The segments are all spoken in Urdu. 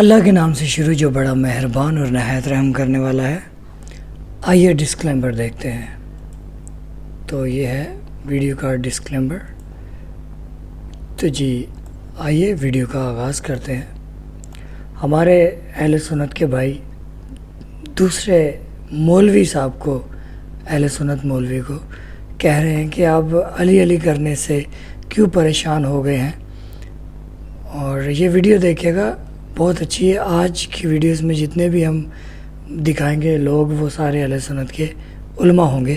اللہ کے نام سے شروع جو بڑا مہربان اور نہایت رحم کرنے والا ہے۔ آئیے ڈسکلیمر دیکھتے ہیں۔ تو یہ ہے ویڈیو کا ڈسکلیمر۔ تو جی آئیے ویڈیو کا آغاز کرتے ہیں۔ ہمارے اہل سنت کے بھائی دوسرے مولوی صاحب کو، اہل سنت مولوی کو کہہ رہے ہیں کہ آپ علی علی کرنے سے کیوں پریشان ہو گئے ہیں، اور یہ ویڈیو دیکھیے گا، بہت اچھی ہے۔ آج کی ویڈیوز میں جتنے بھی ہم دکھائیں گے لوگ وہ سارے اہل سنت کے علماء ہوں گے۔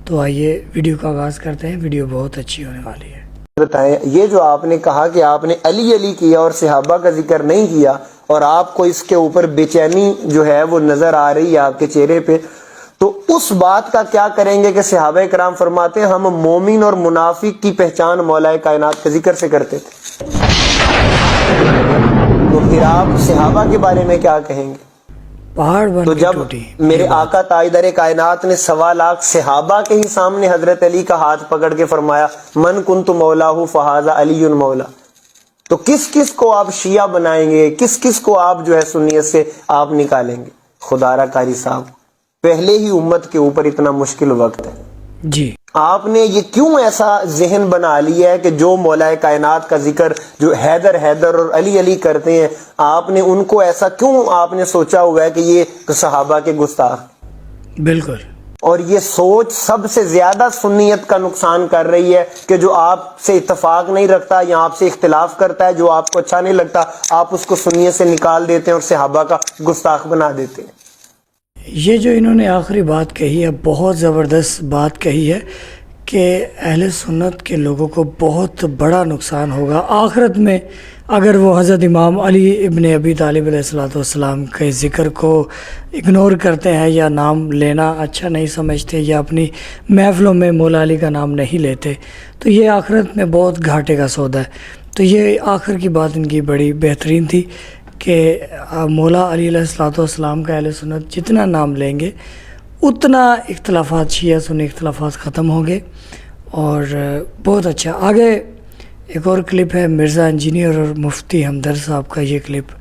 تو آئیے ویڈیو کا آغاز کرتے ہیں، ویڈیو بہت اچھی ہونے والی ہے۔ بتائیں، یہ جو آپ نے کہا کہ آپ نے علی علی کیا اور صحابہ کا ذکر نہیں کیا، اور آپ کو اس کے اوپر بے چینی جو ہے وہ نظر آ رہی ہے آپ کے چہرے پہ، تو اس بات کا کیا کریں گے کہ صحابہ کرام فرماتے ہیں ہم مومن اور منافق کی پہچان مولا کائنات کے ذکر سے کرتے تھے، تو پھر آپ صحابہ کے بارے میں کیا کہیں گے؟ پہاڑ بن تو کے جب ٹوٹی میرے آقا تاجدار کائنات نے 1.25 لاکھ صحابہ کے ہی سامنے حضرت علی کا ہاتھ پکڑ کے فرمایا من کنت مولاہ فہذا علی مولا، تو کس کس کو آپ شیعہ بنائیں گے، کس کس کو آپ جو ہے سنیت سے آپ نکالیں گے؟ خدا را قاری صاحب، پہلے ہی امت کے اوپر اتنا مشکل وقت ہے، جی آپ نے یہ کیوں ایسا ذہن بنا لیا ہے کہ جو مولا کائنات کا ذکر جو حیدر حیدر اور علی علی کرتے ہیں، آپ نے ان کو ایسا کیوں آپ نے سوچا ہوا ہے کہ یہ صحابہ کے گستاخ؟ بالکل۔ اور یہ سوچ سب سے زیادہ سنیت کا نقصان کر رہی ہے کہ جو آپ سے اتفاق نہیں رکھتا یا آپ سے اختلاف کرتا ہے، جو آپ کو اچھا نہیں لگتا، آپ اس کو سنیت سے نکال دیتے ہیں اور صحابہ کا گستاخ بنا دیتے ہیں۔ یہ جو انہوں نے آخری بات کہی ہے، بہت زبردست بات کہی ہے کہ اہل سنت کے لوگوں کو بہت بڑا نقصان ہوگا آخرت میں اگر وہ حضرت امام علی ابن ابی طالب علیہ السلام کے ذکر کو اگنور کرتے ہیں، یا نام لینا اچھا نہیں سمجھتے، یا اپنی محفلوں میں مولا علی کا نام نہیں لیتے، تو یہ آخرت میں بہت گھاٹے کا سودا ہے۔ تو یہ آخر کی بات ان کی بڑی بہترین تھی کہ مولا علی علیہ السلام کا اہل سنت جتنا نام لیں گے اتنا اختلافات، شیعہ سنی اختلافات ختم ہوں گے۔ اور بہت اچھا، آگے ایک اور کلپ ہے مرزا انجینئر اور مفتی ہمدرد صاحب کا، یہ کلپ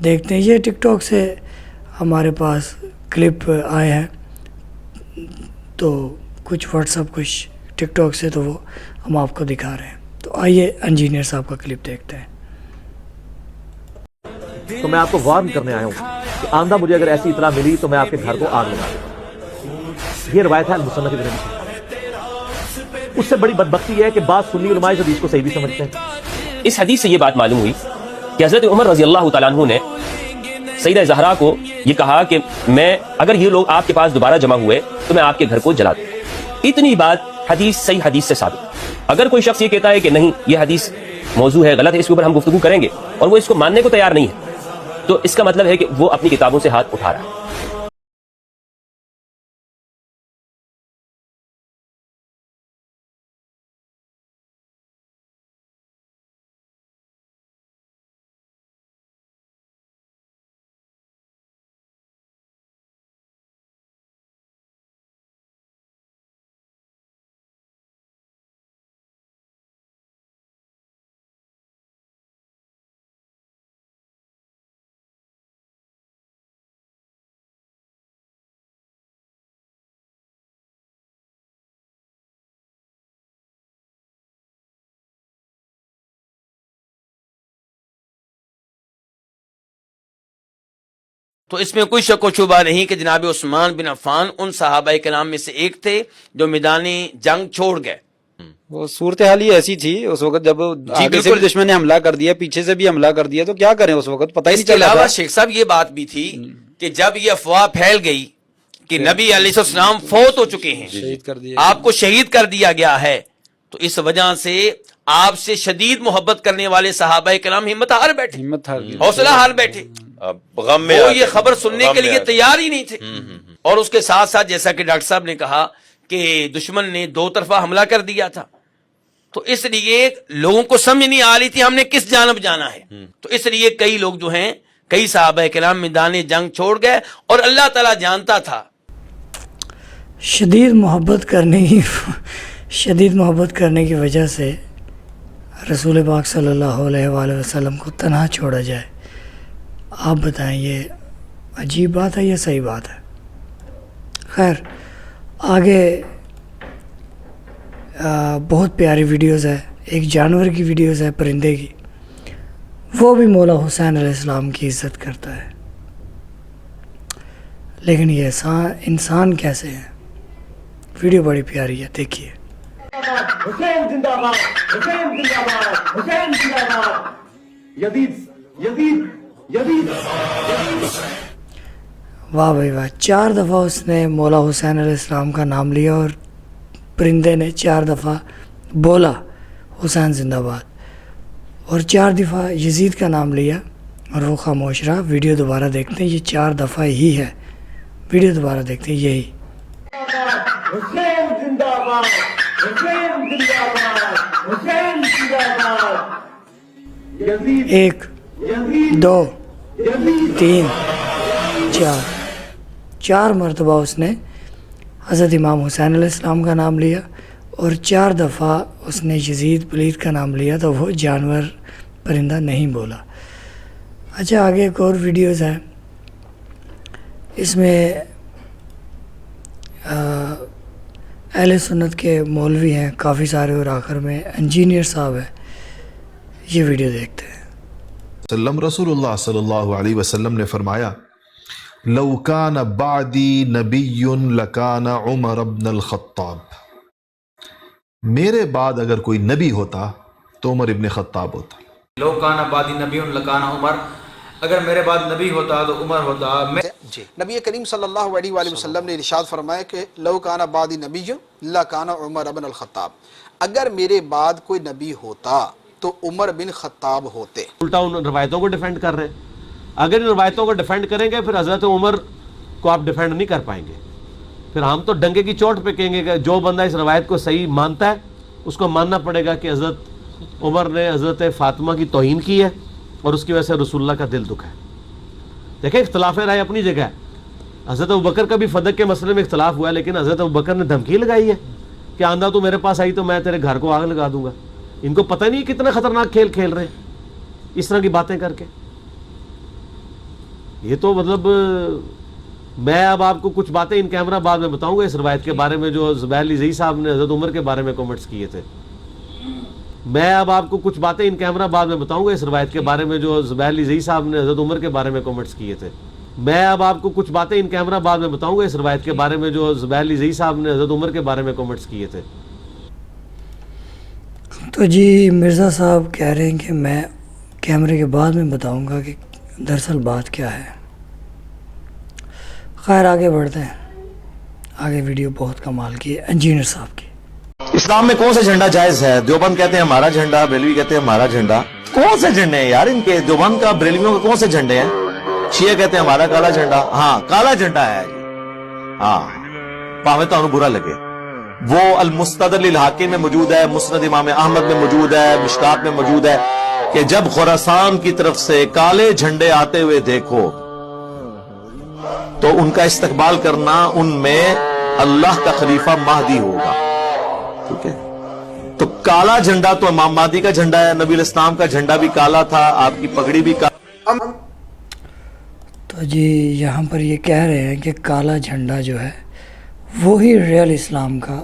دیکھتے ہیں۔ یہ ٹک ٹاک سے ہمارے پاس کلپ آئے ہیں، تو کچھ واٹس ایپ کچھ ٹک ٹاک سے، تو وہ ہم آپ کو دکھا رہے ہیں۔ تو آئیے انجینئر صاحب کا کلپ دیکھتے ہیں۔ تو میں آپ کو وارن کرنے آیا ہوں کہ آندہ مجھے اگر ایسی اطلاع ملی تو میں آپ کے گھر کو آگ لگا دوں۔ یہ روایت ہے المصنف ابن مسلم۔ اس سے بڑی بدبختی ہے کہ بعض سنی علماء اس حدیث کو صحیح بھی سمجھتے ہیں۔ اس حدیث سے یہ بات معلوم ہوئی کہ حضرت عمر رضی اللہ تعالیٰ عنہ نے سیدہ زہرا کو یہ کہا کہ میں اگر یہ لوگ آپ کے پاس دوبارہ جمع ہوئے تو میں آپ کے گھر کو جلا دوں۔ اتنی بات حدیث صحیح حدیث سے ثابت۔ اگر کوئی شخص یہ کہتا ہے کہ نہیں یہ حدیث موضوع ہے، غلط ہے، اس کے اوپر ہم گفتگو کریں گے، اور وہ اس کو ماننے کو تیار نہیں ہے، تو اس کا مطلب ہے کہ وہ اپنی کتابوں سے ہاتھ اٹھا رہا ہے۔ تو اس میں کوئی شک و شبہ نہیں کہ جناب عثمان بن عفان ان صحابہ کرام میں سے ایک تھے جو میدان جنگ چھوڑ گئے۔ وہ صورتحال ہی ایسی تھی اس وقت، جب آگے سے بھی دشمن نے حملہ کر دیا، پیچھے سے بھی حملہ کر دیا، تو کیا کریں اس وقت پتہ ہی نہیں چل رہا تھا۔ اس کے علاوہ شیخ صاحب یہ بات بھی تھی کہ جب یہ افواہ پھیل گئی کہ نبی علیہ السلام فوت ہو چکے ہیں، شہید کر دیا، آپ کو شہید کر دیا گیا ہے، تو اس وجہ سے آپ سے شدید محبت کرنے والے صحابہ کرام ہمت ہار بیٹھے، ہمت ہار گئی، حوصلہ ہار بیٹھے، غم میں وہ یہ خبر سننے کے لیے تیار ہی نہیں تھے۔ اور اس کے ساتھ ساتھ جیسا کہ ڈاکٹر صاحب نے کہا کہ دشمن نے 2 طرفہ حملہ کر دیا تھا، تو اس لیے لوگوں کو سمجھ نہیں آ رہی تھی ہم نے کس جانب جانا ہے، تو اس لیے کئی لوگ جو ہیں، کئی صحابہ کرام میدان جنگ چھوڑ گئے، اور اللہ تعالیٰ جانتا تھا۔ شدید محبت کرنے کی وجہ سے رسول پاک صلی اللہ علیہ وآلہ وسلم کو تنہا چھوڑا جائے، آپ بتائیں یہ عجیب بات ہے یا صحیح بات ہے؟ خیر آگے بہت پیاری ویڈیوز ہے. ایک جانور کی ویڈیوز ہے پرندے کی, وہ بھی مولا حسین علیہ السلام کی عزت کرتا ہے. لیکن یہ انسان کیسے ہیں؟ ویڈیو بڑی پیاری ہے, دیکھیے. حسین زندہ باد, حسین زندہ باد, حسین زندہ باد, یزید یزید یزید. واہ بھائی واہ, 4 دفعہ اس نے مولا حسین علیہ السلام کا نام لیا اور پرندے نے 4 دفعہ بولا حسین زندہ باد, اور 4 دفعہ یزید کا نام لیا اور وہ خاموش رہا. ویڈیو دوبارہ دیکھتے ہیں, یہ 4 دفعہ ہی ہے. ویڈیو دوبارہ دیکھتے ہیں, یہی. حسین زندہ باد, حسین زندہ باد, حسین زندہ باد. 1 2 3 4 مرتبہ اس نے حضرت امام حسین علیہ السلام کا نام لیا اور 4 دفعہ اس نے یزید پلید کا نام لیا, تو وہ جانور پرندہ نہیں بولا. اچھا آگے ایک اور ویڈیوز ہیں, اس میں اہل سنت کے مولوی ہیں کافی سارے, اور آخر میں انجینئر صاحب ہیں. یہ ویڈیو دیکھتے ہیں. رسول اللہ صلی اللہ علیہ وسلم نے فرمایا لو کان بعدی نبی لکان عمر بن الخطاب, میرے بعد اگر کوئی نبی ہوتا تو عمر ابن خطاب ہوتا. لو کان بعدی نبی لکان عمر, اگر میرے بعد نبی ہوتا تو عمر ہوتا. جی نبی کریم صلی اللہ علیہ وآلہ وسلم نے ارشاد فرمایا کہ لو کان بعدی نبی لکان عمر بن الخطاب, اگر میرے بعد کوئی نبی ہوتا تو عمر بن خطاب ہوتے. الٹا ان روایتوں کو ڈیفینڈ کر رہے ہیں. اگر ان روایتوں کو ڈیفینڈ کریں گے پھر حضرت عمر کو آپ ڈیفینڈ نہیں کر پائیں گے. پھر ہم تو ڈنگے کی چوٹ پہ کہیں گے کہ جو بندہ اس روایت کو صحیح مانتا ہے اس کو ماننا پڑے گا کہ حضرت عمر نے حضرت فاطمہ کی توہین کی ہے اور اس کی وجہ سے رسول اللہ کا دل دکھا ہے. دیکھیں اختلاف رائے اپنی جگہ ہے. حضرت ابوبکر کا بھی فدق کے مسئلے میں اختلاف ہوا ہے, لیکن حضرت ابوبکر نے دھمکی لگائی ہے کہ آندھا تو میرے پاس آئی تو میں تیرے گھر کو آگ لگا دوں گا. ان کو پتہ نہیں کتنا خطرناک کھیل کھیل رہے ہیں اس طرح کی باتیں کر کے. یہ تو مطلب میں اب آپ کو کچھ باتیں ان کیمرہ بعد میں بتاؤں گا اس روایت کے بارے میں جو زبیر علی زئی صاحب نے حضرت عمر کے بارے میں کمنٹس کیے تھے. میں اب آپ کو کچھ باتیں ان کیمرہ بعد میں بتاؤں گا اس روایت کے بارے میں جو زبیر علی زئی صاحب نے حضرت عمر کے بارے میں کمنٹس کیے تھے. میں اب آپ کو کچھ باتیں ان کیمرہ بعد میں بتاؤں گا اس روایت کے بارے میں جو زبیر علی زئی صاحب نے حضرت عمر کے بارے میں کمنٹس کیے تھے. تو جی مرزا صاحب کہہ رہے ہیں کہ میں کیمرے کے بعد میں بتاؤں گا کہ دراصل بات کیا ہے. خیر آگے بڑھتے ہیں. آگے ویڈیو بہت کمال کی ہے انجینئر صاحب کی. اسلام میں کون سا جھنڈا جائز ہے؟ دیوبند کہتے ہیں ہمارا جھنڈا, بریلوی کہتے ہیں ہمارا جھنڈا. کون سے جھنڈے ہیں یار ان کے؟ دیوبند کا بریلویوں کے کون سے جھنڈے ہیں؟ شیعہ کہتے ہیں ہمارا کالا جھنڈا. ہاں کالا جھنڈا ہے جی, ہاں پاویں تو برا لگے. وہ المستدرک للحاکم میں موجود ہے, مسند امام احمد میں موجود ہے, مشکات میں موجود ہے کہ جب خراسان کی طرف سے کالے جھنڈے آتے ہوئے دیکھو تو ان کا استقبال کرنا, ان میں اللہ کا خلیفہ مہدی ہوگا. ٹھیک ہے, تو کالا جھنڈا تو امام مہدی کا جھنڈا ہے. نبی الاسلام کا جھنڈا بھی کالا تھا, آپ کی پگڑی بھی کالا. تو جی یہاں پر یہ کہہ رہے ہیں کہ کالا جھنڈا جو ہے وہی ریئل اسلام کا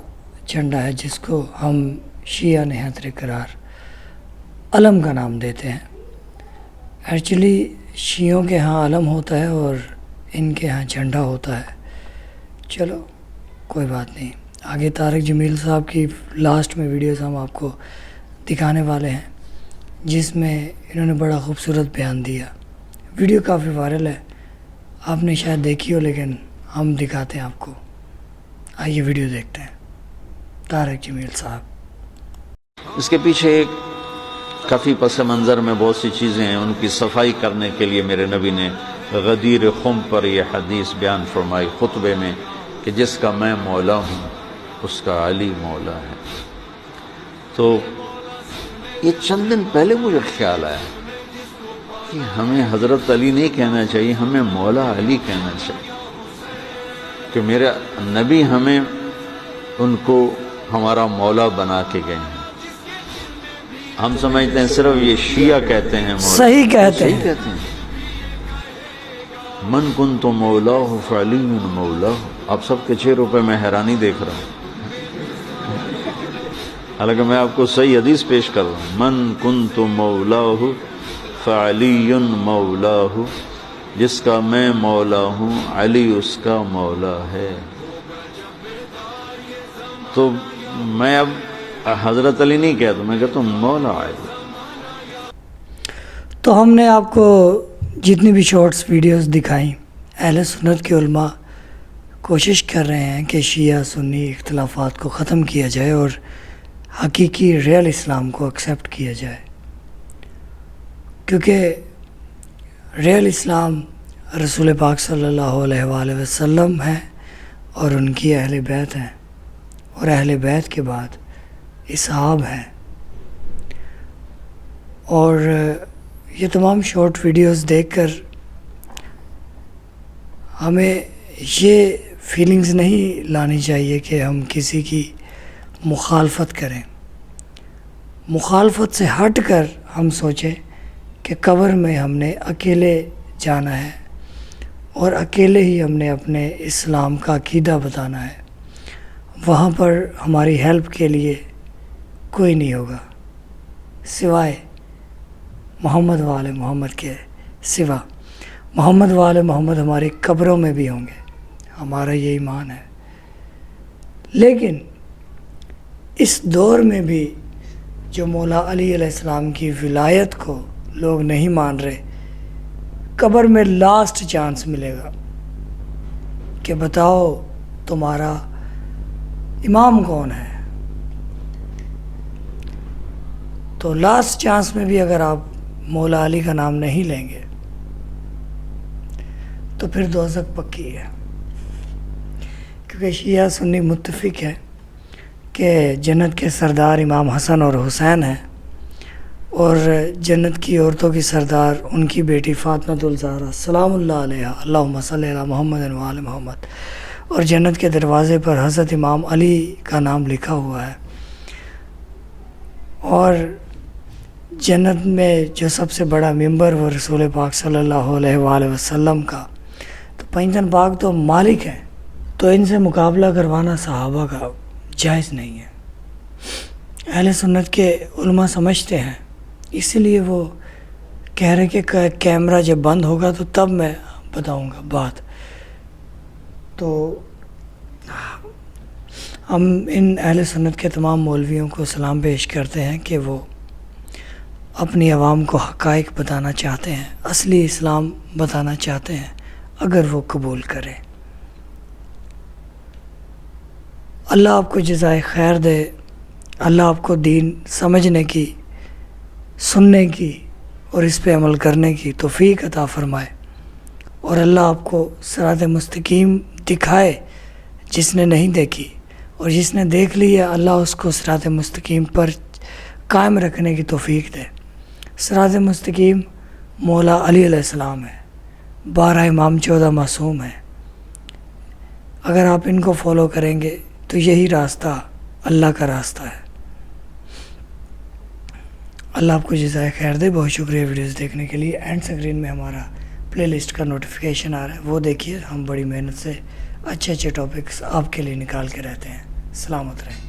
جھنڈا ہے جس کو ہم شیعہ نہایت قرار علم کا نام دیتے ہیں. ایکچولی شیعوں کے ہاں علم ہوتا ہے اور ان کے ہاں جھنڈا ہوتا ہے. چلو کوئی بات نہیں. آگے طارق جمیل صاحب کی لاسٹ میں ویڈیوز ہم آپ کو دکھانے والے ہیں جس میں انہوں نے بڑا خوبصورت بیان دیا. ویڈیو کافی وائرل ہے, آپ نے شاید دیکھی ہو, لیکن ہم دکھاتے ہیں آپ کو. آئیے ویڈیو دیکھتے ہیں. طارق جمیل صاحب. اس کے پیچھے ایک کافی پس منظر میں بہت سی چیزیں ہیں, ان کی صفائی کرنے کے لیے میرے نبی نے غدیر خم پر یہ حدیث بیان فرمائی خطبے میں کہ جس کا میں مولا ہوں اس کا علی مولا ہے. تو یہ چند دن پہلے مجھے خیال آیا کہ ہمیں حضرت علی نہیں کہنا چاہیے, ہمیں مولا علی کہنا چاہیے, کہ میرے نبی ہمیں ان کو ہمارا مولا بنا کے گئے ہیں. ہم سمجھتے ہیں صرف یہ شیعہ کہتے ہیں مولا. صحیح کہتے ہیں. من کنت مولاہ فعلی مولاہ. آپ سب کے چہروں پہ میں حیرانی دیکھ رہا ہوں، حالانکہ میں آپ کو صحیح حدیث پیش کر رہا ہوں. من کنت مولاہ فعلی مولاہ، جس کا میں مولا ہوں علی اس کا مولا ہے. تو میں اب حضرت علی نہیں کہتا، میں کہتا ہوں مولا علی. تو ہم نے آپ کو جتنی بھی شارٹس ویڈیوز دکھائیں، اہل سنت کے علماء کوشش کر رہے ہیں کہ شیعہ سنی اختلافات کو ختم کیا جائے اور حقیقی ریئل اسلام کو ایکسیپٹ کیا جائے، کیونکہ ریئل اسلام رسول پاک صلی اللہ علیہ وآلہ وسلم ہے اور ان کی اہل بیت ہیں، اور اہل بیت کے بعد اصحاب ہیں. اور یہ تمام شارٹ ویڈیوز دیکھ کر ہمیں یہ فیلنگز نہیں لانی چاہیے کہ ہم کسی کی مخالفت کریں. مخالفت سے ہٹ کر ہم سوچیں کہ قبر میں ہم نے اکیلے جانا ہے اور اکیلے ہی ہم نے اپنے اسلام کا عقیدہ بتانا ہے. وہاں پر ہماری ہیلپ کے لیے کوئی نہیں ہوگا سوائے محمد وآل محمد کے سوا. محمد وآل محمد ہماری قبروں میں بھی ہوں گے، ہمارا یہ ایمان ہے. لیکن اس دور میں بھی جو مولا علی علیہ السلام کی ولایت کو لوگ نہیں مان رہے، قبر میں لاسٹ چانس ملے گا کہ بتاؤ تمہارا امام کون ہے. تو لاسٹ چانس میں بھی اگر آپ مولا علی کا نام نہیں لیں گے تو پھر دوزخ پکی ہے. کیونکہ شیعہ سنی متفق ہے کہ جنت کے سردار امام حسن اور حسین ہیں، اور جنت کی عورتوں کی سردار ان کی بیٹی فاطمہ الزہرا سلام اللہ علیہ اللہم صلی علی محمد و آل محمد. اور جنت کے دروازے پر حضرت امام علی کا نام لکھا ہوا ہے. اور جنت میں جو سب سے بڑا ممبر وہ رسول پاک صلی اللہ علیہ وآلہ وسلم کا. تو پنجتن پاک تو مالک ہیں، تو ان سے مقابلہ کروانا صحابہ کا جائز نہیں ہے. اہل سنت کے علماء سمجھتے ہیں، اسی لیے وہ کہہ رہے کہ کیمرہ جب بند ہوگا تو تب میں بتاؤں گا بات. تو ہم ان اہل سنت کے تمام مولویوں کو سلام پیش کرتے ہیں کہ وہ اپنی عوام کو حقائق بتانا چاہتے ہیں، اصلی اسلام بتانا چاہتے ہیں، اگر وہ قبول کرے. اللہ آپ کو جزائے خیر دے، اللہ آپ کو دین سمجھنے کی، سننے کی اور اس پہ عمل کرنے کی توفیق عطا فرمائے، اور اللہ آپ کو صراط مستقیم دکھائے جس نے نہیں دیکھی، اور جس نے دیکھ لی ہے اللہ اس کو صراط مستقیم پر قائم رکھنے کی توفیق دے. صراط مستقیم مولا علی علیہ السلام ہے، 12 امام 14 معصوم ہیں. اگر آپ ان کو فالو کریں گے تو یہی راستہ اللہ کا راستہ ہے. اللہ آپ کو جزائے خیر دے. بہت شکریہ ویڈیوز دیکھنے کے لیے. اینڈ اسکرین میں ہمارا پلے لسٹ کا نوٹیفیکیشن آ رہا ہے، وہ دیکھیے. ہم بڑی محنت سے اچھے ٹاپکس آپ کے لیے نکال کے رہتے ہیں. سلامت رہیں.